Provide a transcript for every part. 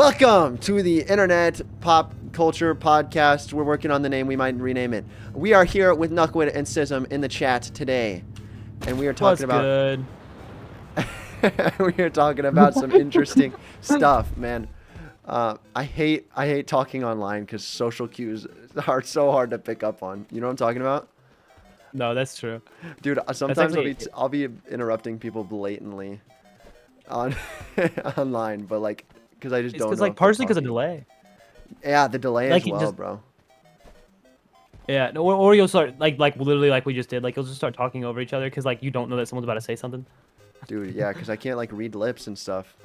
Welcome to the Internet Pop Culture Podcast. We're working on the name. We might rename it. We are here with Nuckwit and Sism in the chat today, and we are talking What's good? we are talking about some interesting stuff, man. I hate talking online because social cues are so hard to pick up on. You know what I'm talking about? No, that's true. Dude, sometimes actually- I'll be interrupting people blatantly on online, but like because I just It's don't because know. like partially because of delay. Yeah, the delay Like, as it well, just- bro. Yeah, no, or you'll start like literally like we just did. Like you'll just start talking over each other because like you don't know that someone's about to say something. Dude, yeah, because I can't like read lips and stuff.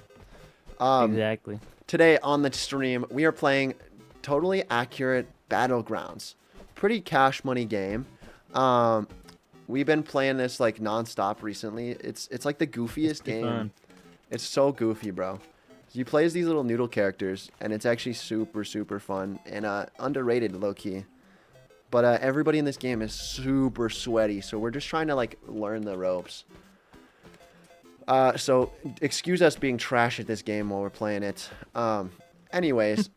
Exactly. Today on the stream, we are playing Totally Accurate Battlegrounds. Pretty cash money game. We've been playing this like nonstop recently. It's like the goofiest game. Fun. It's so goofy, bro. You play as these little noodle characters, and it's actually super, super fun and underrated, low key. But everybody in this game is super sweaty, so we're just trying to like learn the ropes. So excuse us being trash at this game while we're playing it. Anyways,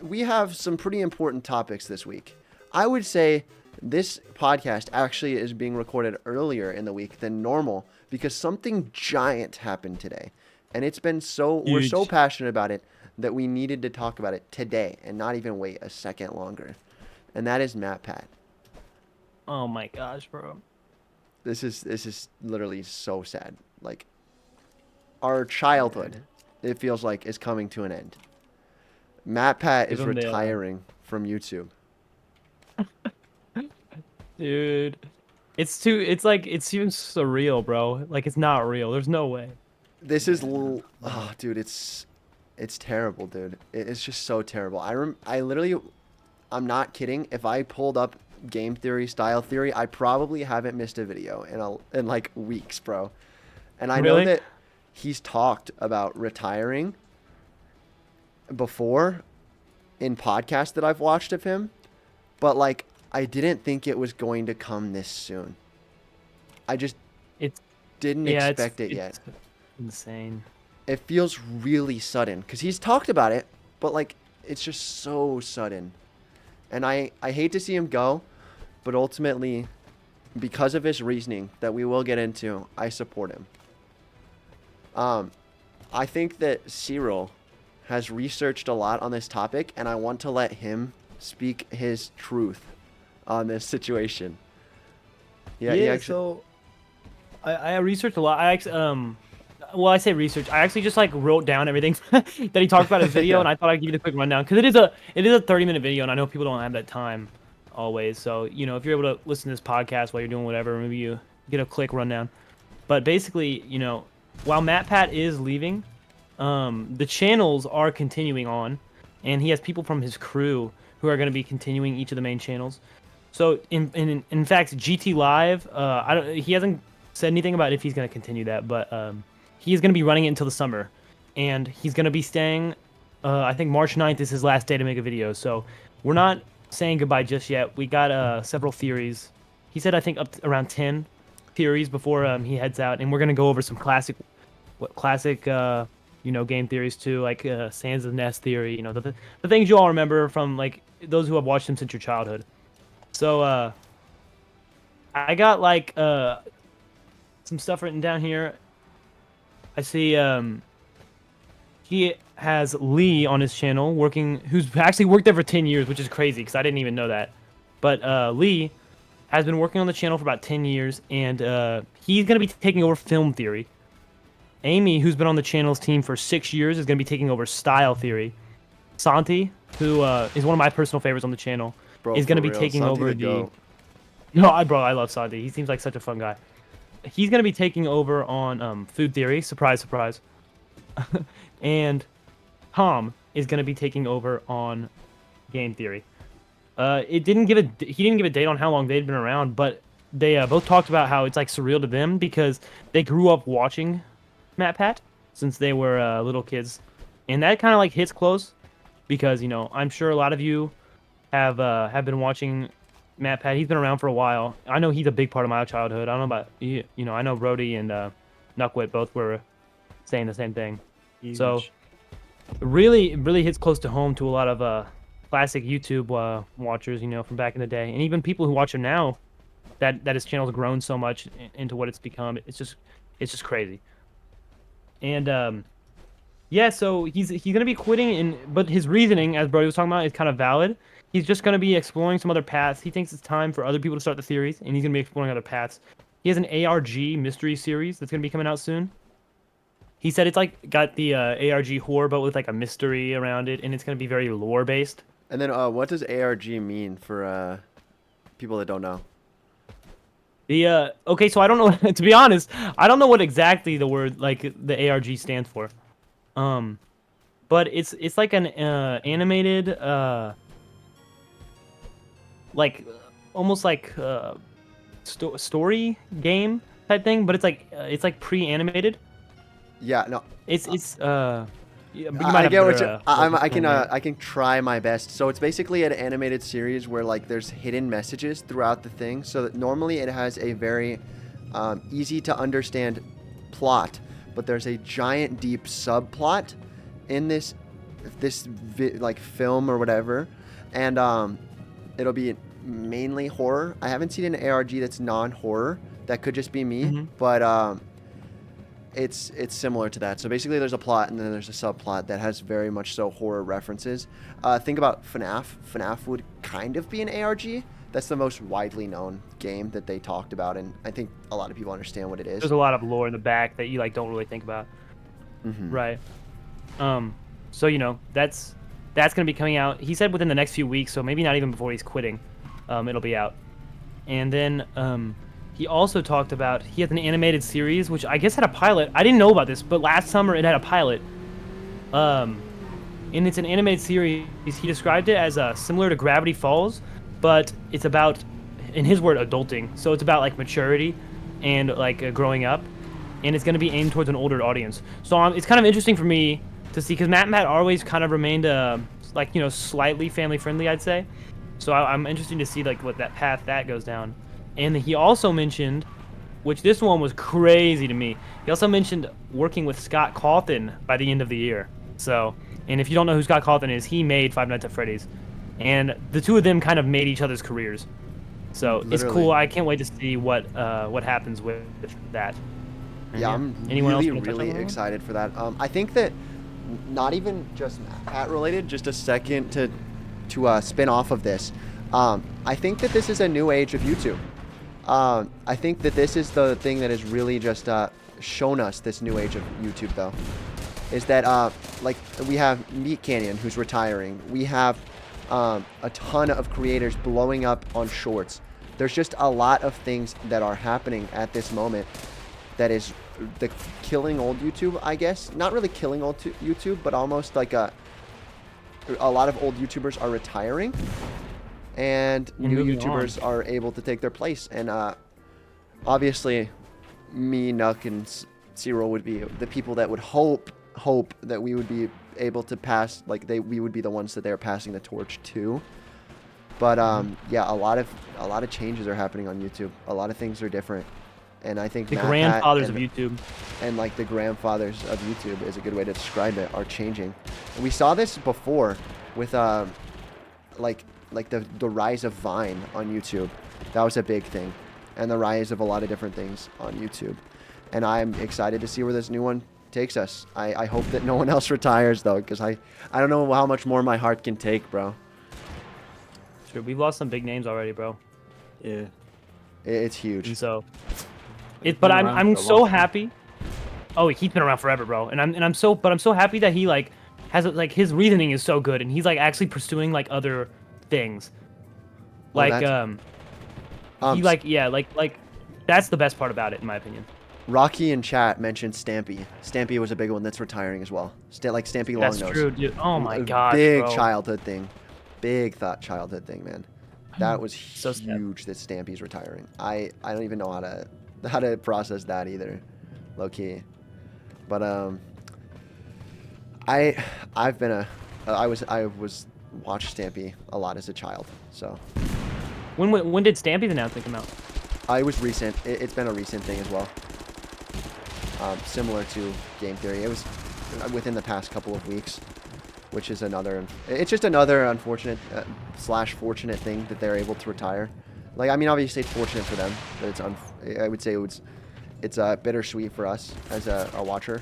we have some pretty important topics this week. I would say this podcast actually is being recorded earlier in the week than normal because something giant happened today. And it's been we're so Huge. passionate about it that we needed to talk about it today and not even wait a second longer. And that is MatPat. Oh my gosh, bro. This is literally so sad. Like, our childhood, it feels like, is coming to an end. MatPat is Give him the, retiring from YouTube. Dude, it's too. It's like it seems surreal, bro. Like it's not real. There's no way. This is, oh, dude, it's terrible, dude. It's just so terrible. I literally, I'm not kidding. If I pulled up game theory, style theory, I probably haven't missed a video in like weeks, bro. And I know Really? that he's talked about retiring before in podcasts that I've watched of him, but like I didn't think it was going to come this soon. I just It's didn't yeah. expect it yet. It's insane. It feels really sudden because he's talked about it, but like it's just so sudden. And I hate to see him go, but ultimately, because of his reasoning that we will get into, I support him. I think that Cyril has researched a lot on this topic, and I want to let him speak his truth on this situation. Yeah, he actually, So I researched a lot. I actually well, I say research. I actually just like wrote down everything that he talked about in his video, Yeah. and I thought I'd give you the quick rundown because it is a 30-minute video, and I know people don't have that time always. So if you're able to listen to this podcast while you're doing whatever, maybe you get a quick rundown. But basically, while MatPat is leaving, the channels are continuing on, and he has people from his crew who are going to be continuing each of the main channels. So in fact, GT Live, he hasn't said anything about if he's going to continue that, but he's going to be running it until the summer, and he's going to be staying. I think March 9th is his last day to make a video, so we're not saying goodbye just yet. We got several theories. He said I think up to around 10 theories before he heads out, and we're going to go over some classic game theories too, like Sands of Nest theory. The things you all remember from like those who have watched him since your childhood. So I got like some stuff written down here. I see he has Lee on his channel who's actually worked there for 10 years, which is crazy because I didn't even know that. But Lee has been working on the channel for about 10 years, and he's going to be taking over film theory. Amy, who's been on the channel's team for 6 years, is going to be taking over style theory. Santi, who is one of my personal favorites on the channel, bro, is going to for be real, taking Santi over the the... goat. No, I love Santi. He seems like such a fun guy. He's going to be taking over on food theory. Surprise, surprise. And Tom is going to be taking over on game theory. He didn't give a date on how long they'd been around, but they both talked about how it's like surreal to them because they grew up watching MatPat since they were little kids, and that kind of like hits close because I'm sure a lot of you have been watching MatPat. He's been around for a while. I know he's a big part of my childhood. I don't know about you. I know Brody and Nuckwit both were saying the same thing. So really hits close to home to a lot of classic YouTube watchers, you know, from back in the day, and even people who watch him now. That his channel's grown so much into what it's become. It's just crazy. And yeah, so he's gonna be quitting, but his reasoning, as Brody was talking about, is kind of valid. He's just gonna be exploring some other paths. He thinks it's time for other people to start the series, and he's gonna be exploring other paths. He has an ARG mystery series that's gonna be coming out soon. He said it's like got the ARG horror, but with like a mystery around it, and it's gonna be very lore based. And then what does ARG mean for people that don't know? The okay, so I don't know. To be honest, I don't know what exactly the word like the ARG stands for. Um, but it's like an animated like almost like story game type thing, but it's like pre-animated. Yeah, no, It's yeah, but you I might get have what you. better, I can try my best. So it's basically an animated series where like there's hidden messages throughout the thing. So that normally it has a very easy to understand plot, but there's a giant deep subplot in like film or whatever, and it'll be mainly horror. I haven't seen an ARG that's non-horror. That could just be me, Mm-hmm. but it's similar to that. So basically, there's a plot and then there's a subplot that has very much so horror references. Think about FNAF. FNAF would kind of be an ARG. That's the most widely known game that they talked about, and I think a lot of people understand what it is. There's a lot of lore in the back that you like don't really think about. Mm-hmm. Right. So you know that's gonna be coming out. He said within the next few weeks, so maybe not even before he's quitting. It'll be out. And then he also talked about he had an animated series, which I guess had a pilot. I didn't know about this, but last summer it had a pilot. And it's an animated series. He described it as similar to Gravity Falls, but it's about, in his word, adulting. So it's about like maturity and like growing up, and it's going to be aimed towards an older audience. So it's kind of interesting for me to see because MatPat always kind of remained like you know slightly family friendly, I'd say. So I'm interested to see like what that path that goes down. And he also mentioned, which this one was crazy to me. He also mentioned working with Scott Cawthon by the end of the year. So, and if you don't know who Scott Cawthon is, he made Five Nights at Freddy's, and the two of them kind of made each other's careers. So it's Literally. cool. I can't wait to see what happens with that. And Yeah, I'm Anyone else really, wanna touch on really that one? excited for that. I think that not even just Pat related, just a second to spin off of this. I think that this is a new age of YouTube. I think that this is the thing that has really just shown us this new age of YouTube, though, is that like we have Meat Canyon, who's retiring. We have a ton of creators blowing up on shorts. There's just a lot of things that are happening at this moment that is killing old YouTube, I guess. Not really killing old YouTube, but almost like a lot of old YouTubers are retiring, and new YouTubers are able to take their place. And obviously, me, Nuck, and Zero would be the people that would hope that we would be able to pass, like we would be the ones that they're passing the torch to. But yeah, a lot of changes are happening on YouTube. A lot of things are different, and I think The MatPat grandfathers of YouTube. and like the grandfathers of YouTube is a good way to describe it, are changing. And we saw this before with like the rise of Vine on YouTube. That was a big thing, and the rise of a lot of different things on YouTube. And I'm excited to see where this new one takes us. I hope that no one else retires though, because I don't know how much more my heart can take, bro. Sure, we've lost some big names already, bro. Yeah. It's huge. And so, He's but been I'm around I'm for a so long time. happy. Oh, he's been around forever, bro. And I'm so happy that he like has like his reasoning is so good, and he's like actually pursuing like other things. Well, Like he like yeah like that's the best part about it in my opinion. Rocky in chat mentioned Stampy. Stampy was a big one that's retiring as well. Like Stampy That's Longnose. true, dude. Oh my A god, big bro. childhood thing. Big childhood thing, man. That was So sad. huge that Stampy's retiring. I don't even know how to process that either, low key. But I was watched Stampy a lot as a child. So When did Stampy's announcement come out? it was recent. It's been a recent thing as well. Similar to Game Theory. It was within the past couple of weeks. which is it's just another unfortunate slash fortunate thing that they're able to retire. Like, I mean, obviously it's fortunate for them, but I would say it's bittersweet for us as a watcher.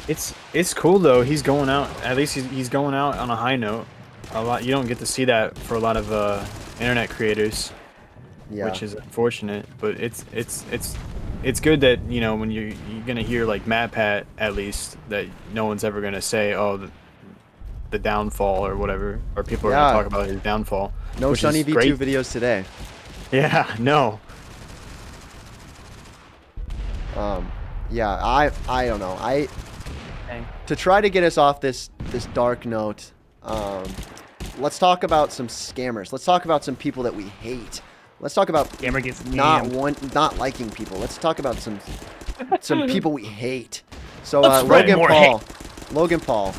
It's cool though. He's going out. At least he's going out on a high note. You don't get to see that for a lot of internet creators, Yeah. which is unfortunate. But it's good that, you know, when you're gonna hear like MatPat, at least, that no one's ever gonna say, oh, the downfall or whatever, or people are gonna talk about his downfall. No Sunny V2 videos today. Yeah, no. Yeah, I don't know. To try to get us off this dark note, let's talk about some scammers. Let's talk about some people that we hate. Let's talk about not liking people. Let's talk about some people we hate. So Logan Paul.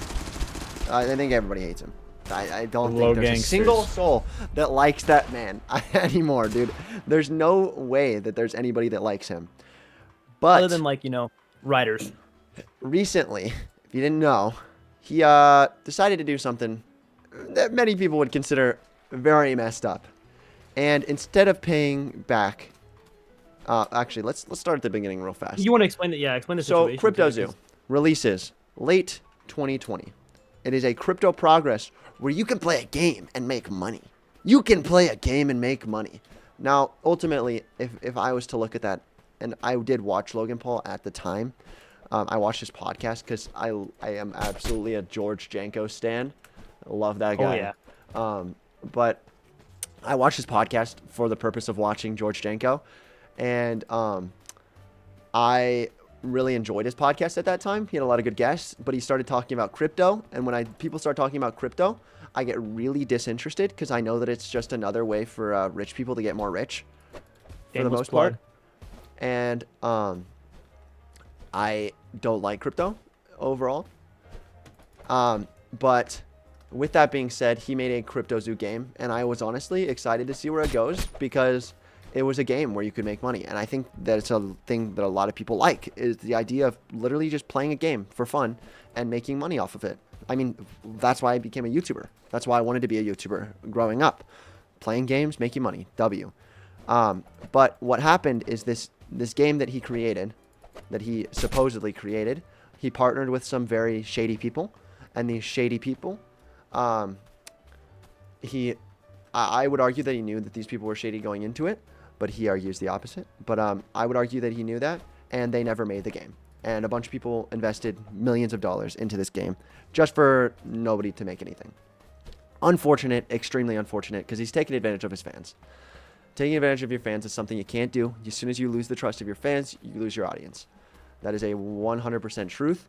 I think everybody hates him. I don't think there's a single soul that likes that man anymore, dude. There's no way that there's anybody that likes him. But other than, like, you know, writers. Recently, if you didn't know, he decided to do something that many people would consider very messed up. And instead of paying back, actually, let's start at the beginning real fast. You want to explain it? Yeah, explain the situation. So, CryptoZoo releases late 2020. It is a crypto progress where you can play a game and make money. You can play a game and make money. Now, ultimately, if I was to look at that, and I did watch Logan Paul at the time, I watched his podcast because I am absolutely a George Janko stan. I love that guy. Oh, yeah. But I watched his podcast for the purpose of watching George Janko, and I really enjoyed his podcast at that time. He had a lot of good guests, but he started talking about crypto, and when people start talking about crypto, I get really disinterested because I know that it's just another way for rich people to get more rich, for the most part. And I don't like crypto overall. But with that being said, he made a CryptoZoo game, and I was honestly excited to see where it goes because it was a game where you could make money. And I think that it's a thing that a lot of people like, is the idea of literally just playing a game for fun and making money off of it. I mean, that's why I became a YouTuber. That's why I wanted to be a YouTuber growing up. Playing games, making money. W. But what happened is this game that he created, that he supposedly created, he partnered with some very shady people. And these shady people, I would argue that he knew that these people were shady going into it, but he argues the opposite. But I would argue that he knew that, and they never made the game. And a bunch of people invested millions of dollars into this game just for nobody to make anything. Unfortunate, extremely unfortunate, because he's taking advantage of his fans. Taking advantage of your fans is something you can't do. As soon as you lose the trust of your fans, you lose your audience. That is a 100% truth.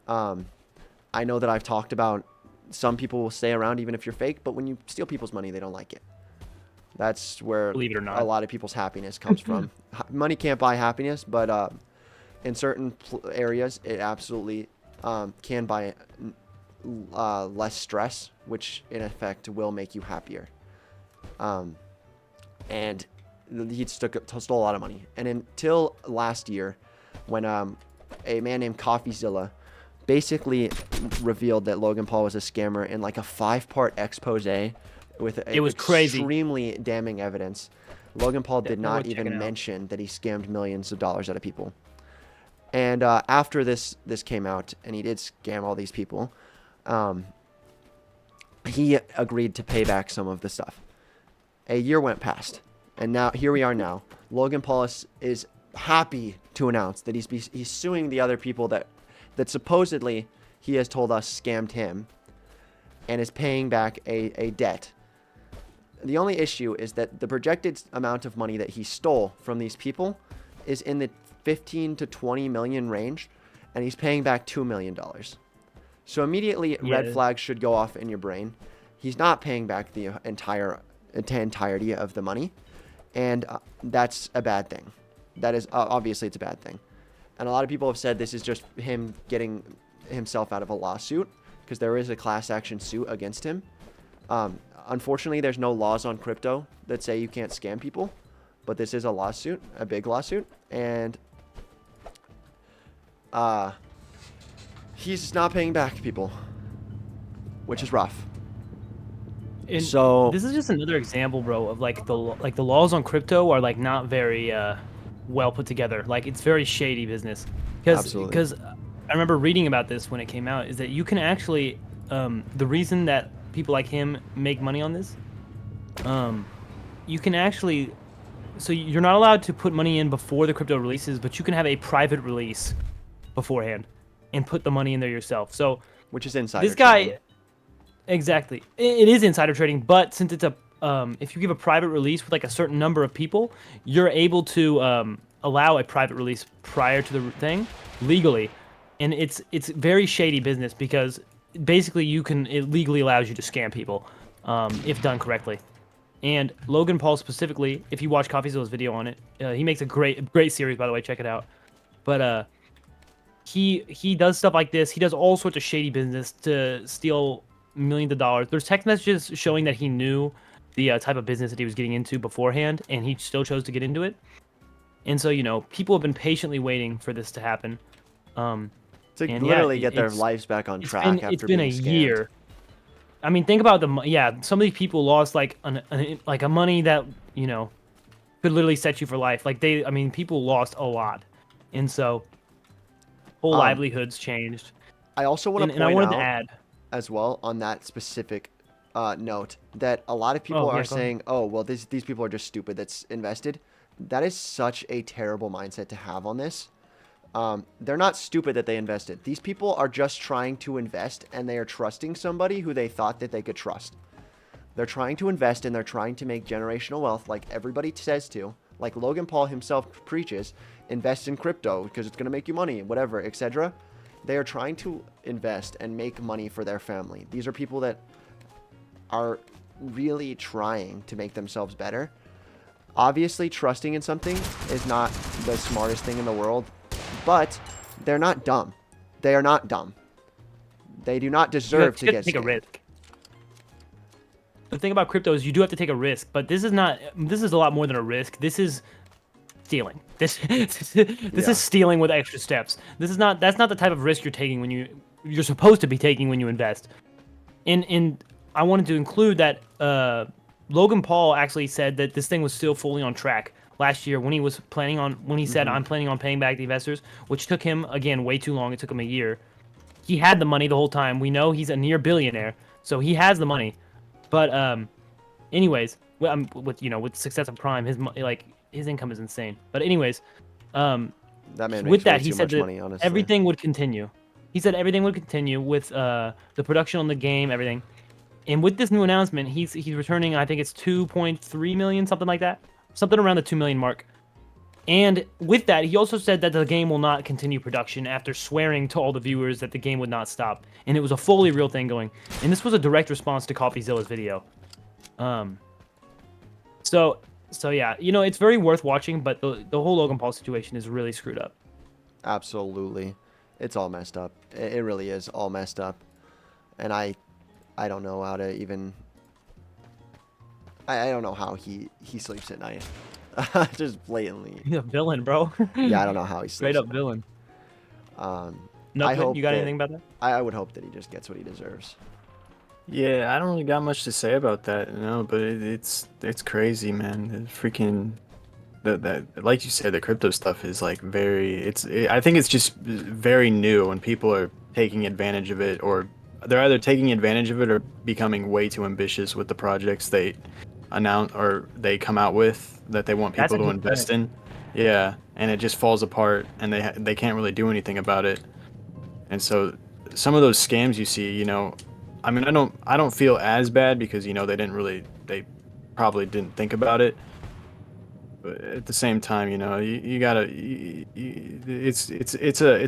I know that I've talked about some people will stay around even if you're fake, but when you steal people's money, they don't like it. That's where Believe it or not, a lot of people's happiness comes from. Money can't buy happiness, but in certain areas, it absolutely can buy less stress, which in effect will make you happier. And he stole a lot of money. And until last year, when a man named CoffeeZilla basically revealed that Logan Paul was a scammer in like a 5-part expose with extremely damning evidence. Logan Paul did not even mention that he scammed millions of dollars out of people. And after this came out, and he did scam all these people, he agreed to pay back some of the stuff. A year went past, and now here we are now. Logan Paul is happy to announce that he's suing the other people that supposedly he has told us scammed him, and is paying back a debt. The only issue is that the projected amount of money that he stole from these people is in the 15 to 20 million range, and he's paying back $2 million. So immediately, red flags should go off in your brain. He's not paying back the entirety of the money, and that's a bad thing. That is obviously it's a bad thing. And a lot of people have said this is just him getting himself out of a lawsuit, because there is a class action suit against him. Unfortunately, there's no laws on crypto that say you can't scam people, but this is a lawsuit, a big lawsuit, and he's not paying back people, which is rough. And So this is just another example, bro, of like the laws on crypto are like not very well put together. Like it's very shady business. Absolutely. Because I remember reading about this when it came out, is that you can actually the reason that people like him make money on this, you can actually, so you're not allowed to put money in before the crypto releases, but you can have a private release beforehand and put the money in there yourself. So which is insider this guy. trading. Exactly. It is insider trading, but since it's a if you give a private release with like a certain number of people, you're able to allow a private release prior to the thing legally, and it's very shady business because basically it legally allows you to scam people if done correctly. And Logan Paul specifically, if you watch CoffeeZilla's video on it, he makes a great series, by the way, check it out. But he does stuff like this. He does all sorts of shady business to steal millions of dollars. There's text messages showing that he knew the type of business that he was getting into beforehand, and he still chose to get into it. And so, people have been patiently waiting for this to happen. To literally get their lives back on track after being scammed. It's been a year. I mean, think about some of these people lost like a money that could literally set you for life. Like people lost a lot, and so whole livelihoods changed. I also want to point I wanted out to add as well on that specific note that a lot of people are saying, "Oh, well, these people are just stupid that's invested." That is such a terrible mindset to have on this. They're not stupid that they invested. These people are just trying to invest, and they are trusting somebody who they thought that they could trust. They're trying to invest, and they're trying to make generational wealth like everybody says to. Like Logan Paul himself preaches, invest in crypto because it's going to make you money, whatever, etc. They are trying to invest and make money for their family. These are people that are really trying to make themselves better. Obviously, trusting in something is not the smartest thing in the world, but they're not dumb. They are not dumb. They do not deserve to get take a scammed. risk. The thing about crypto is you do have to take a risk, but this is a lot more than a risk. This is stealing. This is stealing with extra steps. That's not the type of risk you're taking when you're supposed to be taking when you invest. And I wanted to include that Logan Paul actually said that this thing was still fully on track last year when he said I'm planning on paying back the investors, which took him again way too long. It took him a year. He had the money the whole time. We know he's a near billionaire, so he has the money. But anyways, with success of Prime, his income is insane. But anyways, that man makes with that, way he too said much that money, honestly. everything would continue. He said everything would continue with the production on the game, everything. And with this new announcement, he's returning, I think it's 2.3 million, something like that. Something around the 2 million mark. And with that, he also said that the game will not continue production after swearing to all the viewers that the game would not stop. And it was a fully real thing going. And this was a direct response to CoffeeZilla's video. So yeah, it's very worth watching, but the whole Logan Paul situation is really screwed up. Absolutely. It's all messed up. It really is all messed up. And I don't know how to even... I don't know how he sleeps at night. Just blatantly. He's a villain, bro. Yeah, I don't know how he sleeps. Straight up villain. I hope you got anything about that? I would hope that he just gets what he deserves. Yeah, I don't really got much to say about that, but it's crazy, man. The freaking that like you said, the crypto stuff is like I think it's just very new, and people are taking advantage of it, or they're either taking advantage of it or becoming way too ambitious with the projects they announce or they come out with that they want people to invest in. Yeah, and it just falls apart, and they can't really do anything about it. And so some of those scams you see, I mean, I don't feel as bad because they probably didn't think about it. But at the same time, you gotta. It's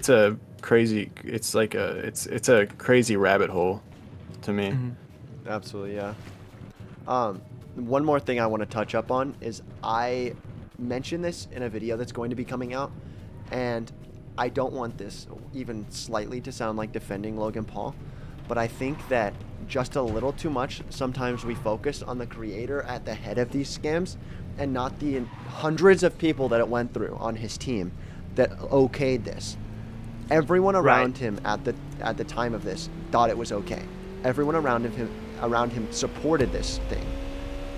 a crazy. It's like it's a crazy rabbit hole, to me. Mm-hmm. Absolutely, yeah. One more thing I want to touch up on is I mentioned this in a video that's going to be coming out, and I don't want this even slightly to sound like defending Logan Paul, but I think that just a little too much, sometimes we focus on the creator at the head of these scams and not the hundreds of people that it went through on his team that okayed this. Everyone around him at the time of this thought it was okay. Everyone around him supported this thing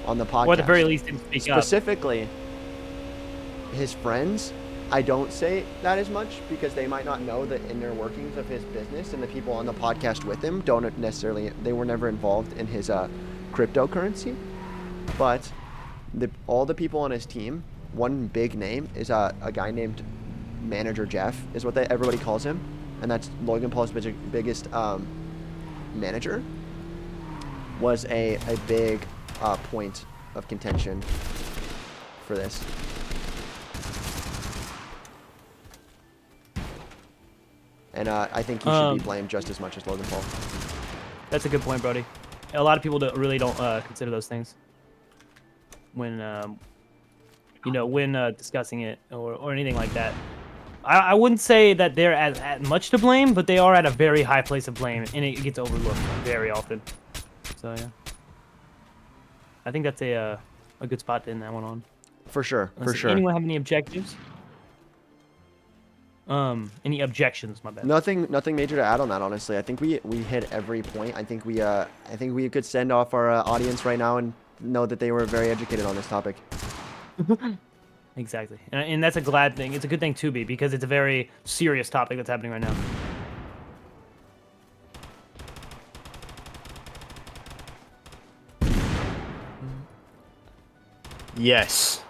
on the podcast. Or at the very least, didn't speak up. Specifically, his friends. I don't say that as much because they might not know the inner workings of his business, and the people on the podcast with him they were never involved in his cryptocurrency. But all the people on his team, one big name is a guy named Manager Jeff, is what everybody calls him, and that's Logan Paul's biggest manager. Was a big point of contention for this. And I think he should be blamed just as much as Logan Paul. That's a good point, Brody. A lot of people really don't consider those things when discussing it or anything like that. I wouldn't say that they're at much to blame, but they are at a very high place of blame, and it gets overlooked very often. So yeah, I think that's a good spot to end that one on. For sure. Anyone have any objectives? Any objections? My bad. Nothing major to add on that. Honestly, I think we hit every point. I think we could send off our audience right now and know that they were very educated on this topic. Exactly, and that's a glad thing. It's a good thing to be, because it's a very serious topic that's happening right now. Yes.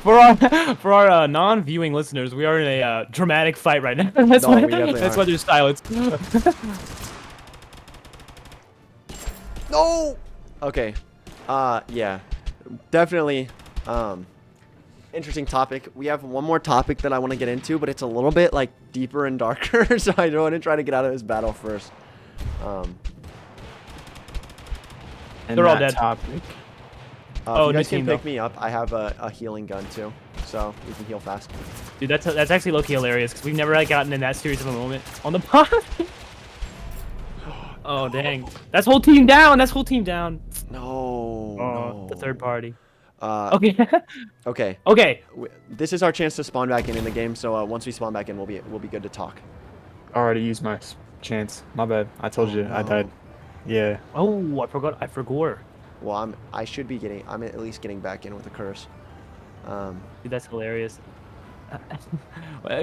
For our non-viewing listeners, we are in a dramatic fight right now. That's why there's silence. No. Okay. Yeah. Definitely. Interesting topic. We have one more topic that I want to get into, but it's a little bit like deeper and darker, so I don't want to try to get out of this battle first. And they're all that dead. Topic. If you guys can pick me up, I have a healing gun too, so we can heal fast. Dude, that's actually low-key hilarious, because we've never gotten in that serious of a moment on the pod. Oh dang! That's whole team down. No. No. The third party. Okay. Okay. Okay. This is our chance to spawn back in the game. So once we spawn back in, we'll be good to talk. I already used my chance. My bad. I told you I died. Yeah. Oh, I forgot. Well, I'm at least getting back in with a curse. Dude, that's hilarious.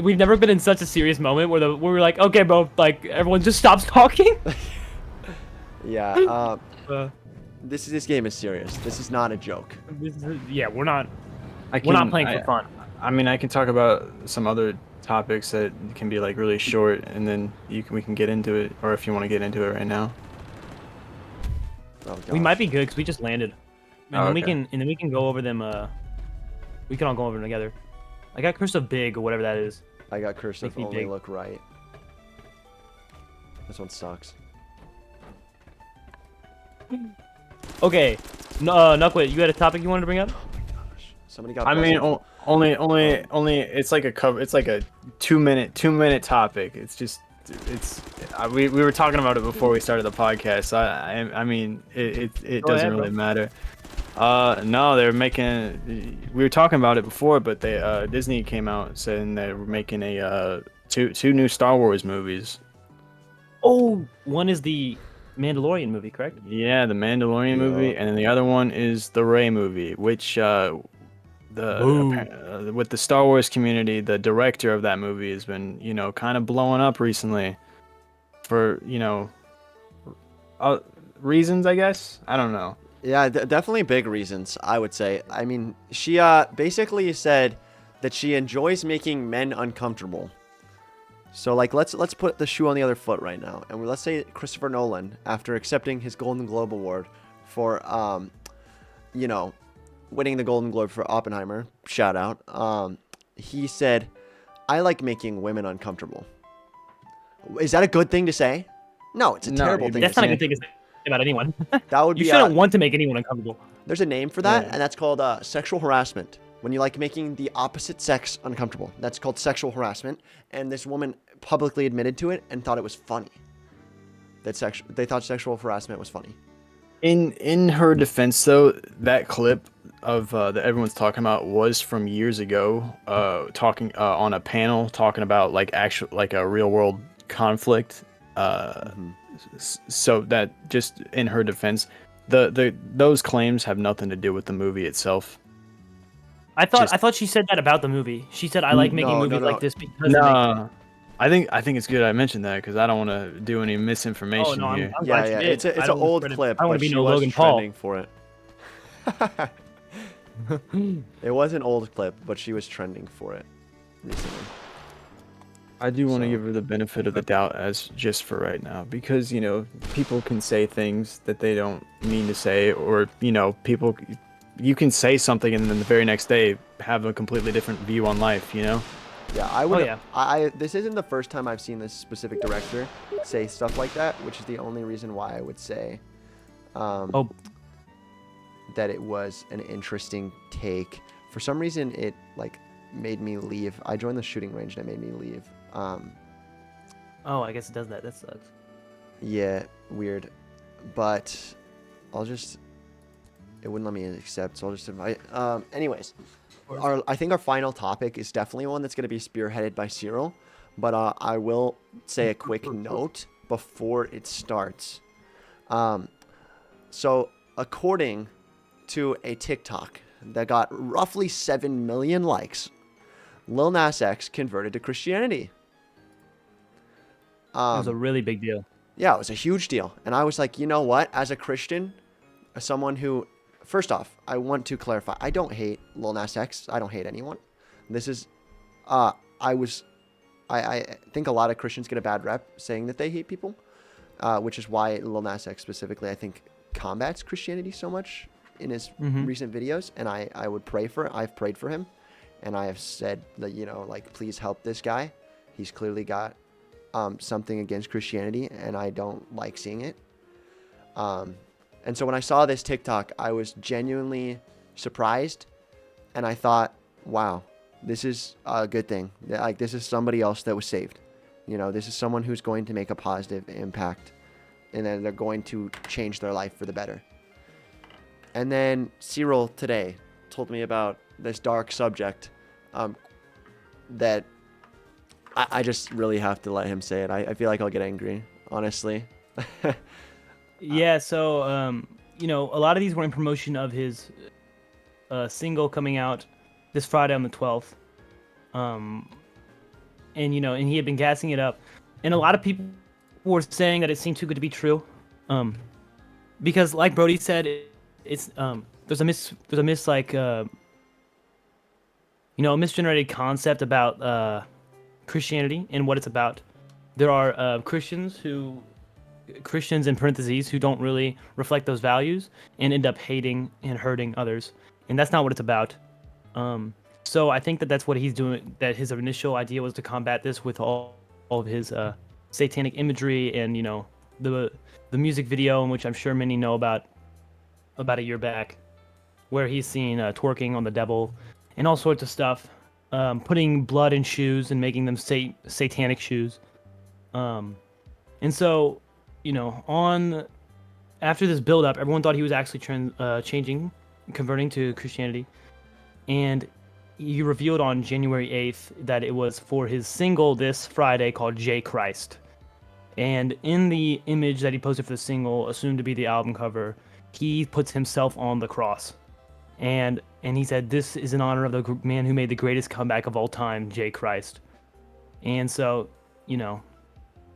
We've never been in such a serious moment where we're like, okay, bro, like everyone just stops talking. Yeah. This game is serious. This is not a joke. We're not playing for fun. I mean, I can talk about some other topics that can be like really short, and then we can get into it, or if you want to get into it right now. Oh, we might be good because we just landed, and okay. then we can go over them. We can all go over them together. I got Curse of Big or whatever that is. I got Curse of Only big. Look Right. This one sucks. Okay, Nuckwit, you had a topic you wanted to bring up? Oh my gosh, somebody got. I mean, only it's like a cover. It's like a 2 minute topic. It's just we were talking about it before we started the podcast. So I mean it doesn't really matter. No, they're making. We were talking about it before, but Disney came out saying they were making two new Star Wars movies. Oh, one is the Mandalorian movie, correct? Yeah, the Mandalorian movie, and then the other one is the Rey movie, which with the Star Wars community, the director of that movie has been, kind of blowing up recently for, reasons, I guess. I don't know. Yeah, definitely big reasons, I would say. I mean, she basically said that she enjoys making men uncomfortable. So, like, let's put the shoe on the other foot right now. And let's say Christopher Nolan, after accepting his Golden Globe Award for, winning the Golden Globe for Oppenheimer, shout out, he said, I like making women uncomfortable. Is that a good thing to say? No, it's a terrible thing to say. That's not a good thing to say about anyone. That would be. You shouldn't want to make anyone uncomfortable. There's a name for that, and that's called sexual harassment. When you like making the opposite sex uncomfortable, that's called sexual harassment. And this woman publicly admitted to it and thought it was funny. They thought sexual harassment was funny. In her defense, though, that clip that everyone's talking about was from years ago, talking on a panel talking about like actual like a real world conflict. Hmm. So that just in her defense, the those claims have nothing to do with the movie itself. Just I thought she said that about the movie. She said I like making No, no, movies like no. this because it makes. no, I think it's good I mentioned that because I don't want to do any Oh misinformation no, here. I'm Yeah, glad you yeah. did. It's I an don't want to old spread it. clip, I don't want but to be she no was Logan Paul. trending for it. It was an old clip, but she was trending for it recently. I do want to So give her the benefit of the doubt as just for right now because people can say things that they don't mean to say, or people you can say something and then the very next day have a completely different view on life. yeah, I Oh would. yeah. This isn't the first time I've seen this specific director say stuff like that, which is the only reason why I would say um, Oh that it was an interesting take. For some reason, it like made me leave. I joined the shooting range and it made me leave. oh, I guess it does that. That sucks. Yeah, weird. But I'll just. It wouldn't let me accept, so I'll just invite. Anyways, I think our final topic is definitely one that's going to be spearheaded by Cyril. But I will say a quick note before it starts. So, according to a TikTok that got roughly 7 million likes, Lil Nas X converted to Christianity. It was a really big deal. Yeah, it was a huge deal. And I was like, you know what? As a Christian, as someone who, first off, I want to clarify, I don't hate Lil Nas X. I don't hate anyone. This is, I think a lot of Christians get a bad rep saying that they hate people, which is why Lil Nas X specifically, I think, combats Christianity so much in his recent videos. And I've prayed for him. And I have said that, like, please help this guy. He's clearly got something against Christianity, and I don't like seeing it. And so when I saw this TikTok, I was genuinely surprised, and I thought, wow, this is a good thing. Like, this is somebody else that was saved. This is someone who's going to make a positive impact, and then they're going to change their life for the better. And then Cyril today told me about this dark subject that I just really have to let him say it. I feel like I'll get angry, honestly. Yeah. So a lot of these were in promotion of his single coming out this Friday on the 12th. And he had been gassing it up, and a lot of people were saying that it seemed too good to be true, because like Brody said, it's there's a misgenerated concept about Christianity and what it's about. There are Christians in parentheses who don't really reflect those values and end up hating and hurting others, and that's not what it's about. So I think that that's what he's doing. That his initial idea was to combat this with all of his satanic imagery and the music video, in which I'm sure many know about a year back, where he's seen twerking on the devil and all sorts of stuff, putting blood in shoes and making them satanic shoes. And so, after this build up, everyone thought he was actually converting to Christianity, and he revealed on January 8th that it was for his single this Friday called J Christ. And in the image that he posted for the single, assumed to be the album cover, he puts himself on the cross. And he said, "This is in honor of the man who made the greatest comeback of all time, J Christ." And so,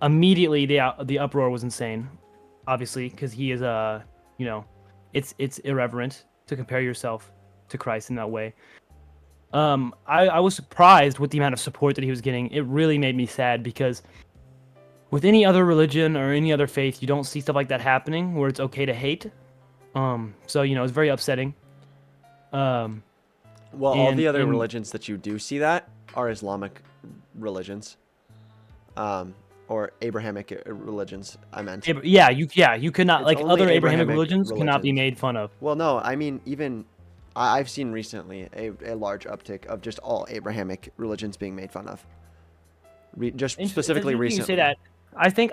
immediately the uproar was insane, obviously, because he is it's irreverent to compare yourself to Christ in that way. I was surprised with the amount of support that he was getting. It really made me sad, because with any other religion or any other faith, you don't see stuff like that happening where it's okay to hate. So it's very upsetting. Well, all the other and religions that you do see that are Islamic religions, or Abrahamic religions. I meant. you cannot, It's like, only other Abrahamic Abrahamic religions cannot be religions. made fun of. Well, no, I mean, even I've seen recently a large uptick of just all Abrahamic religions being made fun of. Just And specifically it's interesting you recently. say that.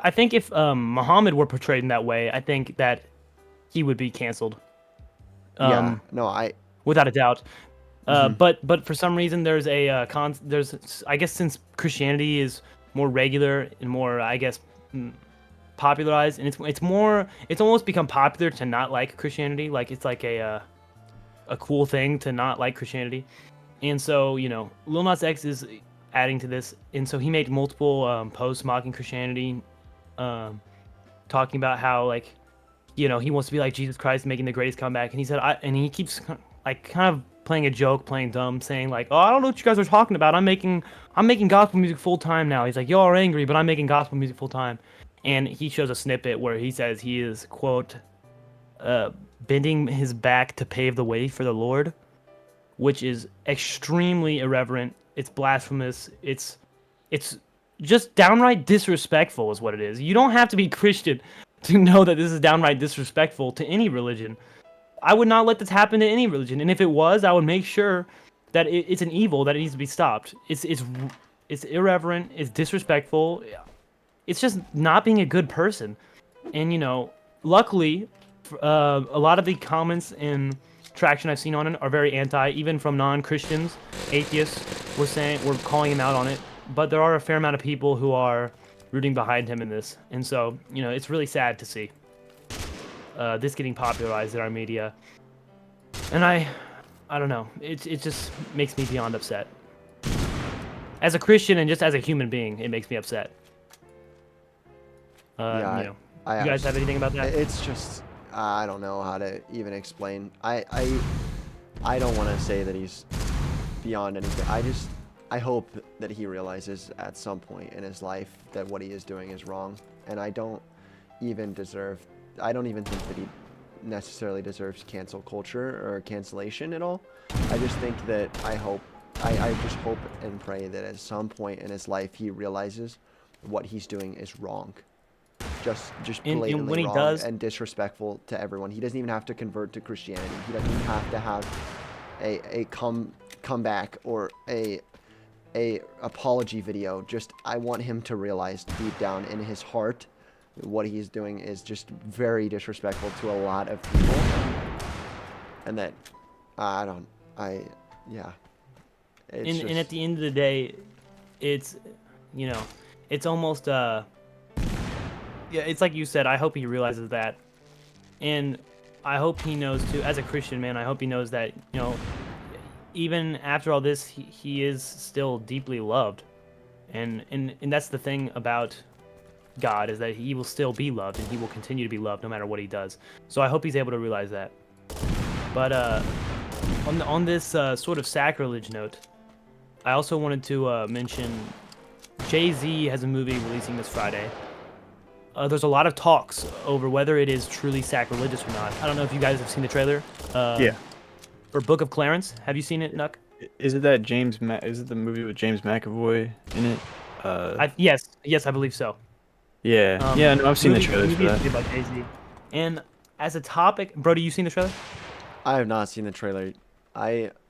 I think if Muhammad were portrayed in that way, I think that he would be canceled. Yeah, no, without a doubt. Mhm. But for some reason there's there's, I guess, since Christianity is more regular and more, I guess, popularized, and it's almost become popular to not like Christianity. Like it's like a cool thing to not like Christianity. And so, Lil Nas X is adding to this, and so he made multiple posts mocking Christianity, um, talking about how, like, he wants to be like Jesus Christ, making the greatest comeback. And he said, and he keeps like kind of playing a joke, playing dumb, saying like, "Oh, I don't know what you guys are talking about. I'm making gospel music full time now." He's like, "Y'all are angry, but I'm making gospel music full time." And he shows a snippet where he says he is, quote, bending his back to pave the way for the Lord, which is extremely irreverent. It's blasphemous. It's just downright disrespectful is what it is. You don't have to be Christian to know that this is downright disrespectful to any religion. I would not let this happen to any religion, and if it was, I would make sure that it's an evil that it needs to be stopped. It's irreverent. It's disrespectful. It's just not being a good person. And luckily, a lot of the comments and traction I've seen on it are very anti, even from non-Christians, atheists. We're calling him out on it, but there are a fair amount of people who are rooting behind him in this, and so it's really sad to see this getting popularized in our media. And I don't know. It just makes me beyond upset. As a Christian and just as a human being, it makes me upset. Yeah, You guys have anything about that? It's just I don't know how to even explain. I don't want to say that he's beyond anything. I hope that he realizes at some point in his life that what he is doing is wrong, and I don't even think that he necessarily deserves cancel culture or cancellation at all. I just think that I just hope and pray that at some point in his life he realizes what he's doing is wrong. Just blatantly and when he wrong does, and disrespectful to everyone. He doesn't even have to convert to Christianity. He doesn't even have to have a comeback or a apology video. Just I want him to realize deep down in his heart what he's doing is just very disrespectful to a lot of people, and that yeah. And at the end of the day, it's it's almost yeah, it's like you said. I hope he realizes that, and I hope he knows too. As a Christian man, I hope he knows that even after all this, he is still deeply loved, and that's the thing about God, is that he will still be loved and he will continue to be loved no matter what he does. So I hope he's able to realize that. But on this sort of sacrilege note, I also wanted to mention Jay-Z has a movie releasing this Friday. There's a lot of talks over whether it is truly sacrilegious or not. I don't know if you guys have seen the trailer. Yeah. For Book of Clarence. Have you seen it, Nuck? Is it that is it the movie with James McAvoy in it? Yes, I believe so. Yeah. Yeah, no, I've seen the trailers for that. By Jay-Z. And as a topic, Brody, you seen the trailer? I have not seen the trailer.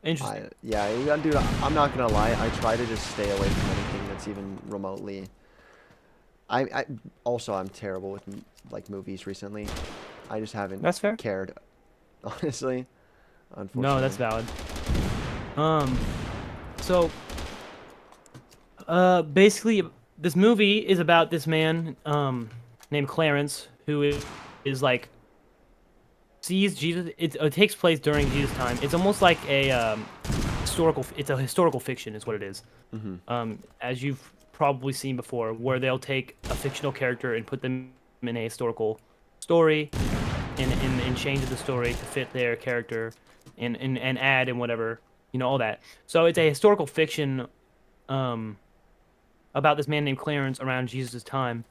Interesting. Yeah, dude, I'm not gonna lie. I try to just stay away from anything that's even remotely. I'm terrible with like movies recently. I just haven't That's fair. cared, honestly. Unfortunately. No, that's valid. So, basically, this movie is about this man, named Clarence, who is like, sees Jesus. It takes place during Jesus' time. It's almost like it's a historical fiction, is what it is. Mm-hmm. As you've probably seen before, where they'll take a fictional character and put them in a historical story, and change the story to fit their character, and add and whatever, all that. So it's a historical fiction about this man named Clarence around Jesus' time,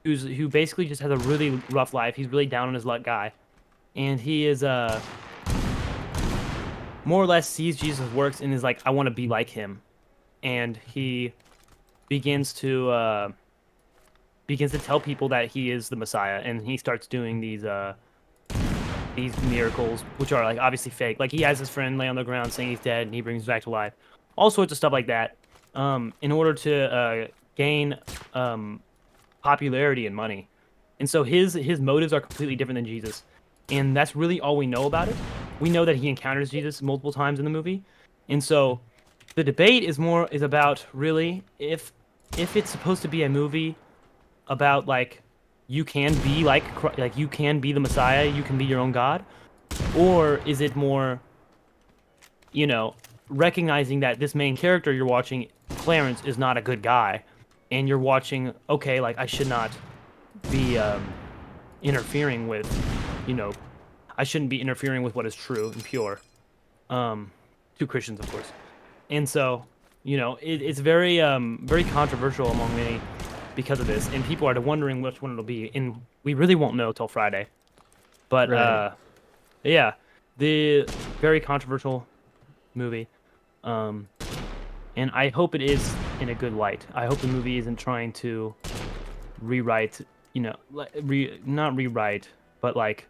who basically just has a really rough life. He's really down on his luck guy, and he is more or less sees Jesus' works and is like, I want to be like him, and he begins to tell people that he is the Messiah, and he starts doing these miracles, which are like obviously fake. Like he has his friend lay on the ground saying he's dead, and he brings him back to life. All sorts of stuff like that, in order to gain popularity and money. And so his motives are completely different than Jesus, and that's really all we know about it. we know that he encounters Jesus multiple times in the movie, and so the debate is about really if it's supposed to be a movie about like you can be like you can be the Messiah, you can be your own God, or is it more, you know, recognizing that this main character you're watching, Clarence, is not a good guy, and you're watching, okay, like I should not be interfering with, you know, I shouldn't be interfering with what is true and pure, um, to Christians, of course. And so, it's very controversial among many because of this, and people are wondering which one it'll be, and we really won't know till Friday. But Right. yeah, the very controversial movie, um, and I hope it is in a good light. I hope the movie isn't trying to rewrite, not rewrite, but like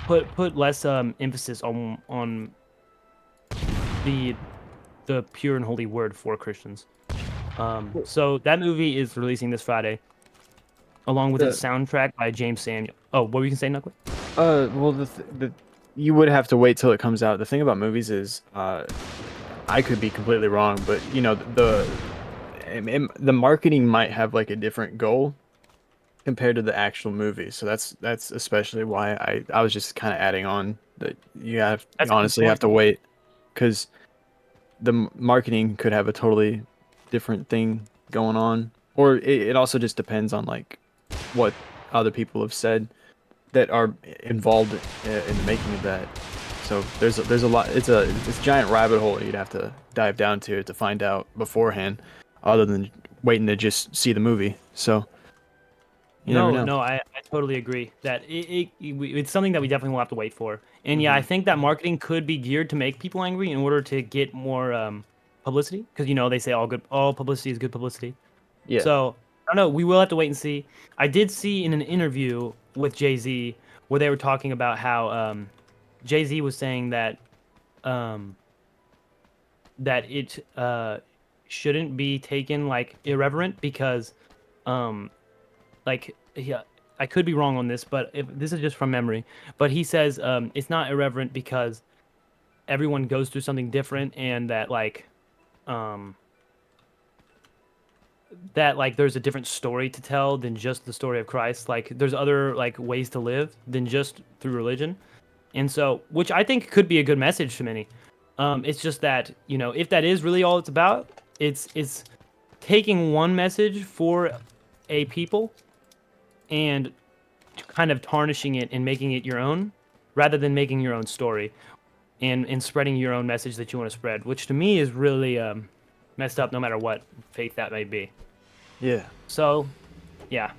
put less emphasis on the the pure and holy word for Christians. So that movie is releasing this Friday, along with its The soundtrack by James Samuel. Oh, what were you gonna say, Knuckles? well, the you would have to wait till it comes out. The thing about movies is, I could be completely wrong, but the marketing might have like a different goal compared to the actual movie. So that's especially why I was just kind of adding on that you That's a good honestly have point. to wait because marketing could have a totally different thing going on, or it also just depends on like what other people have said that are involved in the making of that. So there's a lot. It's a giant rabbit hole you'd have to dive down to find out beforehand, other than waiting to just see the movie. So you never No, know. no, I totally agree that it's something that we definitely will have to wait for. And yeah, I Hmm. think that marketing could be geared to make people angry in order to get more publicity, because they say all publicity is good publicity. Yeah. So I don't know. We will have to wait and see. I did see in an interview with Jay Z where they were talking about how Jay Z was saying um, that it shouldn't be taken like irreverent because um, like yeah, I could be wrong on this, but if this is just from memory, but he says it's not irreverent because everyone goes through something different, and um that like there's a different story to tell than just the story of Christ. Like there's other like ways to live than just through religion. And so, which I think could be a good message to many. It's just that, if that is really all it's about, it's taking one message for a people and kind of tarnishing it and making it your own rather than making your own story and spreading your own message that you want to spread, which to me is really messed up no matter what faith that may be. Yeah. So, yeah.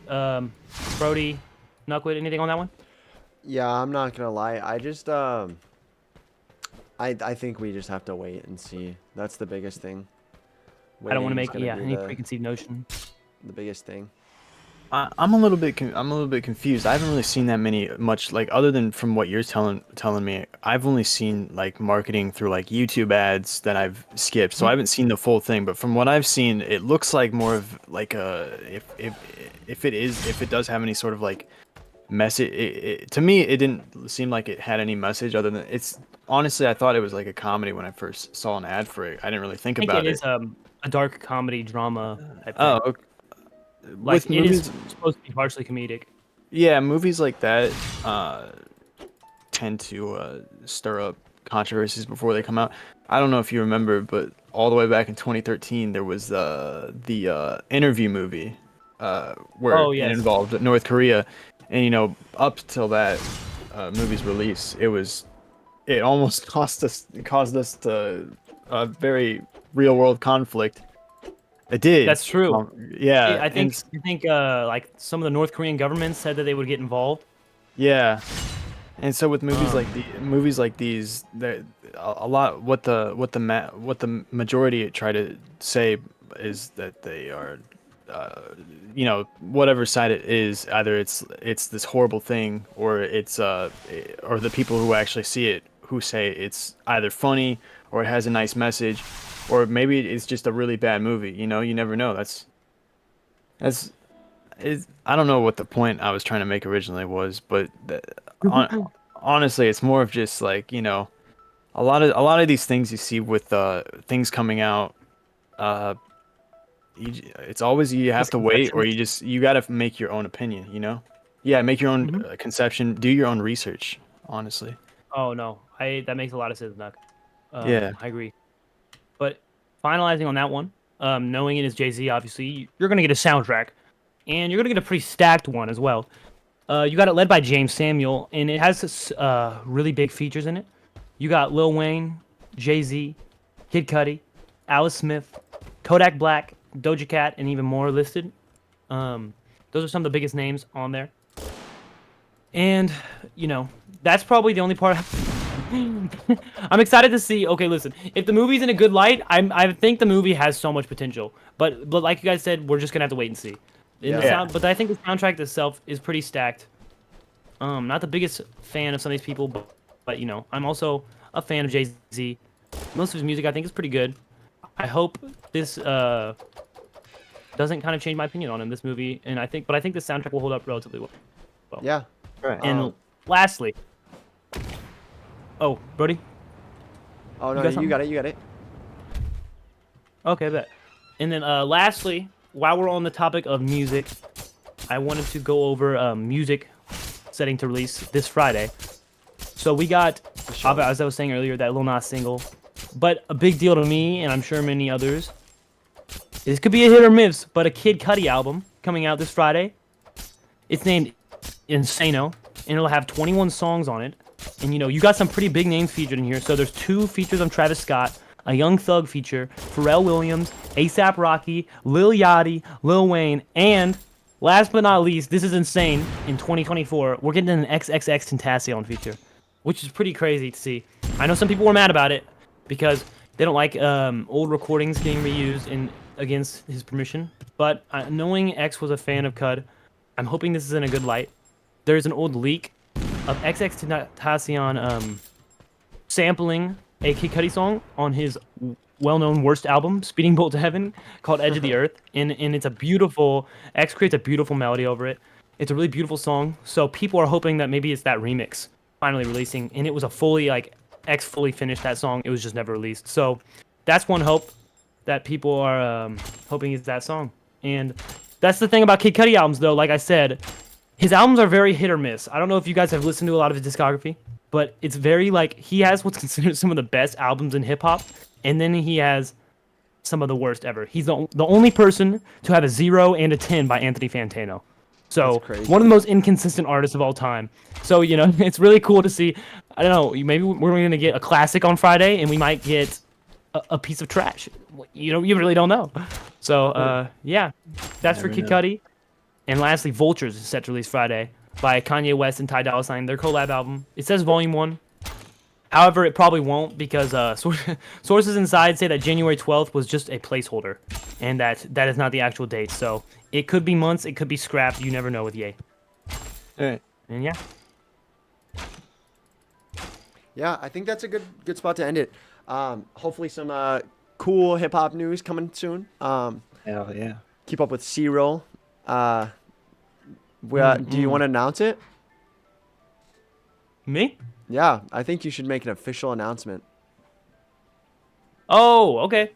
Um, Brody, Knuckwood, anything on that one? Yeah, I'm not gonna lie. I just I think we just have to wait and see. That's the biggest thing. I don't want to Waiting is make gonna be any preconceived notion. the biggest thing. I'm a little bit I'm a little bit confused. I haven't really seen that many much like other than from what you're telling me. I've only seen like marketing through like YouTube ads that I've skipped. So I haven't seen the full thing, but from what I've seen, it looks like more of like a if it does have any sort of like message to me it didn't seem like it had any message other than it's honestly I thought it was like a comedy when I first saw an ad for it. I didn't really think I think it about it. is a dark comedy drama type Oh, thing. ok- Like with it is movies, supposed to be partially comedic. yeah, movies like that tend to stir up controversies before they come out. I don't know if you remember, but all the way back in 2013, there was the interview movie where Oh it yes, involved North Korea, and up till that movie's release, it almost caused us to a very real world conflict. It did, that's true. yeah, I and think like some of the North Korean governments said that they would get involved. yeah. And so with Um, movies like these, a lot what the majority try to say is that they are, whatever side it is, either it's this horrible thing or the people who actually see it who say it's either funny or it has a nice message, or maybe it's just a really bad movie. You never know. That's I don't know what the point I was trying to make originally was, but on honestly, it's more of just like, a lot of these things you see with things coming out, uh, it's always you have to wait, or Misconceptions. you gotta make your own opinion, Yeah, make your own Hmm. conception, do your own research, honestly. Oh no, I that makes a lot of sense, Nuck. Yeah. I agree. But finalizing on that one, knowing it is Jay Z, obviously you're gonna get a soundtrack, and you're gonna get a pretty stacked one as well. You got it led by James Samuel, and it has really big features in it. You got Lil Wayne, Jay Z, Kid Cudi, Alice Smith, Kodak Black, Doja Cat, and even more listed. Um, those are some of the biggest names on there. And that's probably the only part. I'm excited to see. Okay, listen, if the movie's in a good light, I think the movie has so much potential. But like you guys said, we're just gonna have to wait and see. Yeah. But I think the soundtrack itself is pretty stacked. Not the biggest fan of some of these people, but I'm also a fan of Jay Z. Most of his music I think is pretty good. I hope this doesn't kind of change my opinion on him. This movie, but I think the soundtrack will hold up relatively well. Yeah. Right. And lastly, oh, Brody. Oh no, got you something? got it. You got it. Okay, bet. And then lastly, while we're on the topic of music, I wanted to go over music setting to release this Friday. So we got, as I was saying earlier, that Lil Nas single. But a big deal to me, and I'm sure many others, this could be a hit or miss, but a Kid Cudi album coming out this Friday. It's named Insano, and it'll have 21 songs on it. And you got some pretty big names featured in here. So there's 2 features on Travis Scott, a Young Thug feature, Pharrell Williams, A$AP Rocky, Lil Yachty, Lil Wayne, and last but not least, this is insane. In 2024, we're getting an XXX Tentacion feature, which is pretty crazy to see. I know some people were mad about it because they don't like old recordings getting reused against his permission. But knowing X was a fan of Cud, I'm hoping this is in a good light. There's an old leak of XXXTentacion sampling a Kid Cudi song on his well-known worst album, Speeding Bolt to Heaven, called Edge of the Earth. And it's a beautiful, X creates a beautiful melody over it. It's a really beautiful song. So people are hoping that maybe it's that remix finally releasing. And it was a X fully finished that song. It was just never released. So that's one hope that people are hoping is that song. And that's the thing about Kid Cudi albums, though. Like I said, his albums are very hit or miss. I don't know if you guys have listened to a lot of his discography, but it's very he has what's considered some of the best albums in hip hop, and then he has some of the worst ever. He's the only person to have a 0 and a 10 by Anthony Fantano. So That's crazy. one of the most inconsistent artists of all time. So it's really cool to see. I don't know. Maybe we're going to get a classic on Friday, and we might get a piece of trash. You really don't know. So yeah, that's for Never Kid know. Cudi. And lastly, Vultures is set to release Friday by Kanye West and Ty Dolla $ign, their collab album. It says Volume 1. However, it probably won't because sources inside say that January 12th was just a placeholder and that is not the actual date. So it could be months, it could be scrapped. You never know with Ye. All right. And yeah. Yeah, I think that's a good spot to end it. Hopefully some cool hip hop news coming soon. Hell yeah. Keep up with C-Roll. Do you want to announce it? Me? Yeah, I think you should make an official announcement. Oh, okay.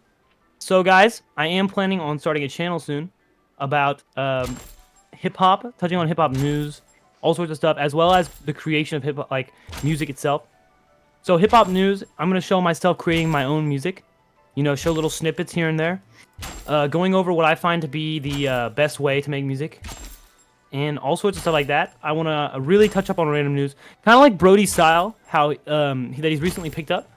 So guys, I am planning on starting a channel soon about hip hop, touching on hip hop news, all sorts of stuff, as well as the creation of hip hop, like music itself. So hip hop news, I'm gonna show myself creating my own music. Show little snippets here and there, going over what I find to be the best way to make music, and all sorts of stuff like that. I want to really touch up on random news, kind of like Brody's style, how that he's recently picked up,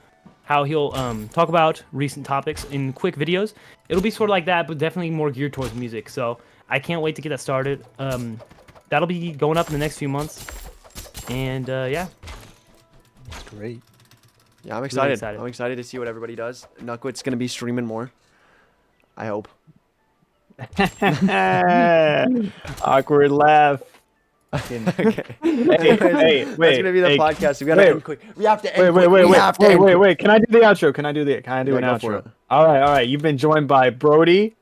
how he'll talk about recent topics in quick videos. It'll be sort of like that, but definitely more geared towards music. So I can't wait to get that started. That'll be going up in the next few months, and yeah. That's great. Yeah, I'm excited. excited. I'm excited to see what everybody does. Nuckwit's going to be streaming more. I hope. Awkward laugh. Okay. Hey, That's wait. going to be the hey, podcast. We got to wait. end quick. We have to end Wait, quick. We have to end quick. wait. Can I do the outro? Can I do an Yeah, go for outro? it. All right. You've been joined by Brody.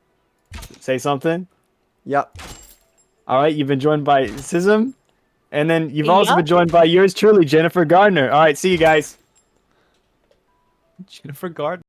Say something. Yep. All right. You've been joined by Sism. And then you've Hey, also yeah. been joined by yours truly, Jennifer Gardner. All right, see you guys. Jennifer Gardner.